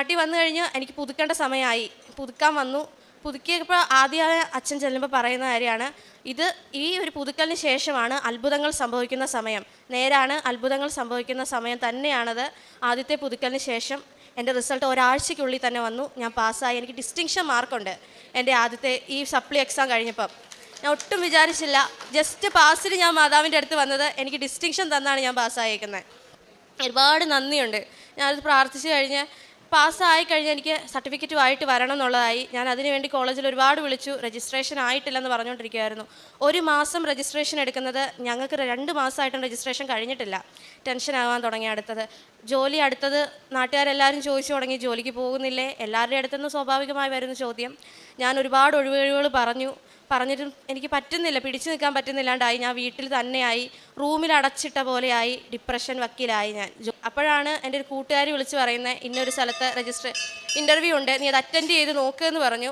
നാട്ടിൽ വന്നു കഴിഞ്ഞ് എനിക്ക് പുതുക്കേണ്ട സമയമായി. പുതുക്കാൻ വന്നു. പുതുക്കിയപ്പോൾ ആദ്യമായ അച്ഛൻ ചെല്ലുമ്പോൾ പറയുന്ന കാര്യമാണ്, ഈ ഒരു പുതുക്കലിന് ശേഷമാണ് അത്ഭുതങ്ങൾ സംഭവിക്കുന്ന സമയം. നേരാണ്, അത്ഭുതങ്ങൾ സംഭവിക്കുന്ന സമയം തന്നെയാണത്. ആദ്യത്തെ പുതുക്കലിന് ശേഷം എൻ്റെ റിസൾട്ട് ഒരാഴ്ചയ്ക്കുള്ളിൽ തന്നെ വന്നു. ഞാൻ പാസ്സായി. എനിക്ക് ഡിസ്റ്റിങ്ഷൻ മാർക്കുണ്ട് എൻ്റെ ആദ്യത്തെ ഈ സപ്ലി എക്സാം കഴിഞ്ഞപ്പം. ഞാൻ ഒട്ടും വിചാരിച്ചില്ല. ജസ്റ്റ് പാസ്സിൽ ഞാൻ മാതാവിൻ്റെ അടുത്ത് വന്നത്, എനിക്ക് ഡിസ്റ്റിങ്ഷൻ തന്നാണ് ഞാൻ പാസ്സായേക്കുന്നത്. ഒരുപാട് നന്ദിയുണ്ട്. ഞാനത് പ്രാർത്ഥിച്ചു കഴിഞ്ഞ് പാസ്സായി കഴിഞ്ഞാൽ എനിക്ക് സർട്ടിഫിക്കറ്റുമായിട്ട് വരണം എന്നുള്ളതായി. ഞാൻ അതിനുവേണ്ടി കോളേജിൽ ഒരുപാട് വിളിച്ചു. രജിസ്ട്രേഷൻ ആയിട്ടില്ലെന്ന് പറഞ്ഞുകൊണ്ടിരിക്കുകയായിരുന്നു. 1 മാസം രജിസ്ട്രേഷൻ എടുക്കുന്നത്, ഞങ്ങൾക്ക് 2 മാസമായിട്ടും രജിസ്ട്രേഷൻ കഴിഞ്ഞിട്ടില്ല. ടെൻഷനാകാൻ തുടങ്ങി. അടുത്തത് നാട്ടുകാരെല്ലാവരും ചോദിച്ചു തുടങ്ങി, ജോലിക്ക് പോകുന്നില്ലേ? എല്ലാവരുടെ അടുത്തുനിന്ന് സ്വാഭാവികമായി വരുന്ന ചോദ്യം. ഞാൻ ഒരുപാട് ഒഴിവുകൾ പറഞ്ഞിട്ടും എനിക്ക് പറ്റുന്നില്ല, പിടിച്ചു നിൽക്കാൻ പറ്റുന്നില്ലാണ്ടായി. ഞാൻ വീട്ടിൽ തന്നെയായി, റൂമിൽ അടച്ചിട്ട പോലെയായി, ഡിപ്രഷൻ വക്കീലായി ഞാൻ. അപ്പോഴാണ് എൻ്റെ ഒരു കൂട്ടുകാരി വിളിച്ച് പറയുന്നത്, ഇന്നൊരു സ്ഥലത്ത് ഇൻ്റർവ്യൂ ഉണ്ട്, നീ അത് അറ്റൻഡ് ചെയ്ത് നോക്കുമെന്ന് പറഞ്ഞു.